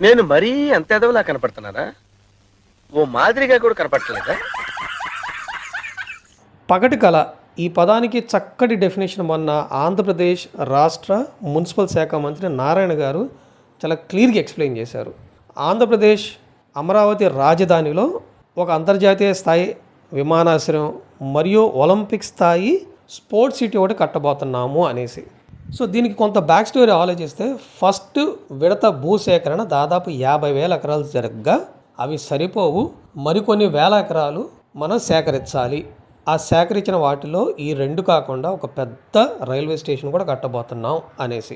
నేను మరీ అంత ఎదవలా కనపడుతున్నారా? ఓ మాదిరిగా కూడా కనపడలేదా? పగటి కళ ఈ పదానికి చక్కటి డెఫినేషన్ మొన్న ఆంధ్రప్రదేశ్ రాష్ట్ర మున్సిపల్ శాఖ మంత్రి నారాయణ గారు చాలా క్లియర్గా ఎక్స్ప్లెయిన్ చేశారు. ఆంధ్రప్రదేశ్ అమరావతి రాజధానిలో ఒక అంతర్జాతీయ స్థాయి విమానాశ్రయం మరియు ఒలింపిక్ స్థాయి స్పోర్ట్స్ సిటీ ఒకటి కట్టబోతున్నాము అనేసి. సో దీనికి కొంత బ్యాక్ స్టోరీ ఆలోచిస్తే ఫస్ట్ విడత భూసేకరణ దాదాపు 50,000 ఎకరాలు జరగగా అవి సరిపోవు, మరికొన్ని వేల ఎకరాలు మనం సేకరించాలి. ఆ సేకరించిన వాటిలో ఈ రెండు కాకుండా ఒక పెద్ద రైల్వే స్టేషన్ కూడా కట్టబోతున్నాం అనేసి.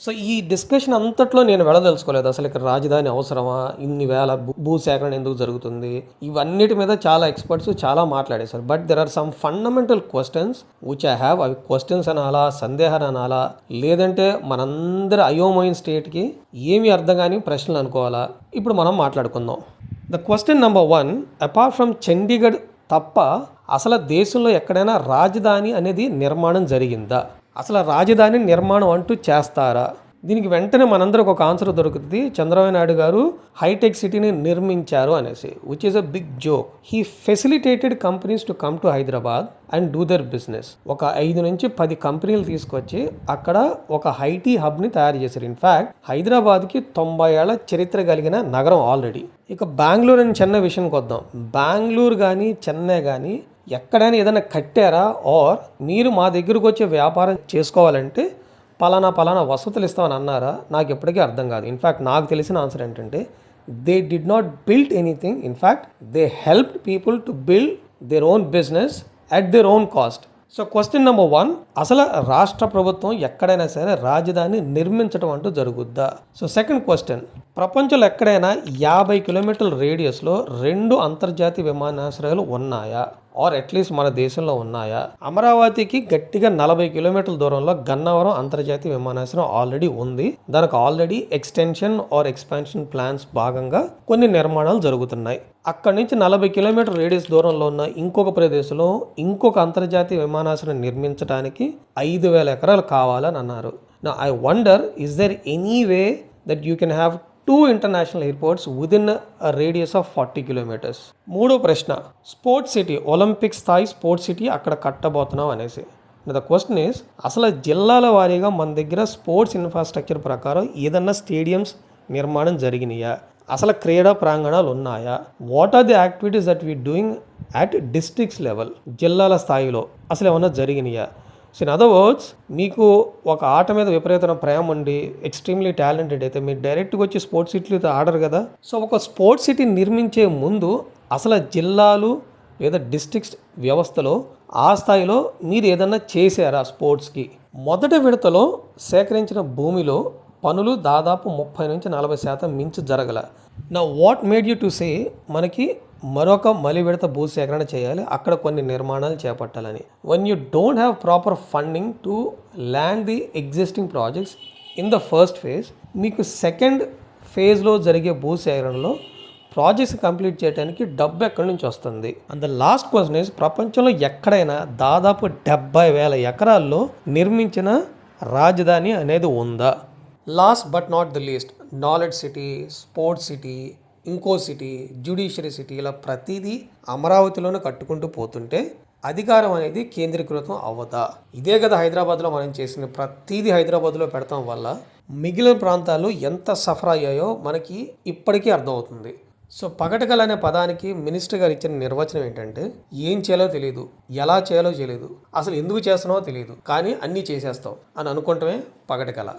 సో ఈ డిస్కషన్ అంతట్లో నేను వెళ్ళదలుచుకోలేదు. అసలు ఇక్కడ రాజధాని అవసరమా, ఇన్ని వేల భూసేకరణ ఎందుకు జరుగుతుంది, ఇవన్నిటి మీద చాలా ఎక్స్పర్ట్స్ చాలా మాట్లాడేశారు. But there are some fundamental questions which I have. అవి క్వశ్చన్స్ అనాలా, సందేహాలు అనాలా, లేదంటే మనందరి అయోమయం స్టేట్కి ఏమి అర్థం కాని ప్రశ్నలు అనుకోవాలా, ఇప్పుడు మనం మాట్లాడుకుందాం. The question number 1, apart from Chandigarh తప్ప అసలు దేశంలో ఎక్కడైనా రాజధాని అనేది నిర్మాణం జరిగిందా? అసలు రాజధాని నిర్మాణం అంటూ చేస్తారా? దీనికి వెంటనే మనందరికి ఒక ఆన్సర్ దొరుకుతుంది. చంద్రబాబు నాయుడు గారు హైటెక్ సిటీని నిర్మించారు అనేసి, which is a big joke. He facilitated companies to come to Hyderabad and do their business. ఒక 5 నుంచి 10 కంపెనీలు తీసుకొచ్చి అక్కడ ఒక ఐటీ హబ్ని తయారు చేశారు. ఇన్ఫ్యాక్ట్ హైదరాబాద్కి 90 ఏళ్ల చరిత్ర కలిగిన నగరం ఆల్రెడీ. ఇక బెంగళూరు అని చెన్నై విషయానికి వద్దాం. బెంగళూరు కానీ చెన్నై కానీ ఎక్కడైనా ఏదైనా కట్టారా, ఆర్ మీరు మా దగ్గరకు వచ్చే వ్యాపారం చేసుకోవాలంటే పలానా వసతులు ఇస్తామని అన్నారా? నాకు ఎప్పటికీ అర్థం కాదు. ఇన్ఫ్యాక్ట్ నాకు తెలిసిన ఆన్సర్ ఏంటంటే they did not build anything. In fact they helped people to build their own business at their own cost. So question number 1, అసలు రాష్ట్ర ప్రభుత్వం ఎక్కడైనా సరే రాజధాని నిర్మించడం అంటూ జరుగుద్దా? సో సెకండ్ క్వశ్చన్, ప్రపంచంలో ఎక్కడైనా 50 కిలోమీటర్ల రేడియస్లో 2 అంతర్జాతీయ విమానాశ్రయాలు ఉన్నాయా, ఆర్ అట్లీస్ట్ మన దేశంలో ఉన్నాయా? అమరావతికి గట్టిగా 40 కిలోమీటర్ల దూరంలో గన్నవరం అంతర్జాతీయ విమానాశ్రయం ఆల్రెడీ ఉంది. దానికి already extension or expansion plans భాగంగా కొన్ని నిర్మాణాలు జరుగుతున్నాయి. అక్కడి నుంచి 40 కిలోమీటర్ రేడియస్ దూరంలో ఉన్న ఇంకొక ప్రదేశంలో ఇంకొక అంతర్జాతీయ విమానాశ్రయం నిర్మించడానికి 5,000 ఎకరాలు కావాలని అన్నారు. నా I wonder, is there any way that you can have 2 international airports within a radius of 40 kilometres? మూడో ప్రశ్న, స్పోర్ట్స్ సిటీ, ఒలింపిక్ స్థాయి స్పోర్ట్స్ సిటీ అక్కడ కట్టబోతున్నాం అనేసి. ద క్వశ్చన్ ఈస్, అసలు జిల్లాల వారీగా మన దగ్గర స్పోర్ట్స్ ఇన్ఫ్రాస్ట్రక్చర్ ప్రకారం ఏదన్నా స్టేడియంస్ నిర్మాణం జరిగినాయా? అసలు క్రీడా ప్రాంగణాలు ఉన్నాయా? What are the activities that we doing at districts level, జిల్లాల స్థాయిలో అసలు ఏమన్నా జరిగినాయా? సో ఇన్ అదర్ వర్డ్స్, మీకు ఒక ఆట మీద విపరీతమైన ప్రేమ ఉండి ఎక్స్ట్రీమ్లీ టాలెంటెడ్ అయితే మీరు డైరెక్ట్గా వచ్చి స్పోర్ట్స్ సిటీతో ఆడరు కదా. సో ఒక స్పోర్ట్స్ సిటీ నిర్మించే ముందు అసలు జిల్లాలు లేదా డిస్ట్రిక్ట్స్ వ్యవస్థలో ఆ స్థాయిలో మీరు ఏదన్నా చేశారా స్పోర్ట్స్కి? మొదటి విడతలో సేకరించిన భూమిలో పనులు దాదాపు 30 నుంచి 40% మించి జరగల. నా what made you to say మనకి మరొక మలి విడత భూసేకరణ చేయాలి, అక్కడ కొన్ని నిర్మాణాలు చేపట్టాలని. One you don't have proper funding to land the existing projects in the first phase, మీకు సెకండ్ ఫేజ్లో జరిగే భూసేకరణలో ప్రాజెక్ట్స్ కంప్లీట్ చేయడానికి డబ్బు ఎక్కడి నుంచి వస్తుంది? And the last question is, ప్రపంచంలో ఎక్కడైనా దాదాపు 70,000 ఎకరాల్లో నిర్మించిన రాజధాని అనేది ఉందా? Last but not the least, knowledge city, sports city, ఇంకో సిటీ, జ్యుడిషియరీ సిటీ, ఇలా ప్రతిదీ అమరావతిలోనే కట్టుకుంటూ పోతుంటే అధికారం అనేది కేంద్రీకృతం అవ్వదా? ఇదే కదా హైదరాబాద్లో మనం చేసిన ప్రతిదీ హైదరాబాద్లో పెడతాం వల్ల మిగిలిన ప్రాంతాలు ఎంత సఫర్ అయ్యాయో మనకి ఇప్పటికీ అర్థమవుతుంది. సో పగటికల అనే పదానికి మినిస్టర్ గారు ఇచ్చిన నిర్వచనం ఏంటంటే, ఏం చేయాలో తెలియదు, ఎలా చేయాలో తెలియదు, అసలు ఎందుకు చేస్తున్నావో తెలియదు, కానీ అన్నీ చేసేస్తావు అని అనుకుంటమే పగటికల.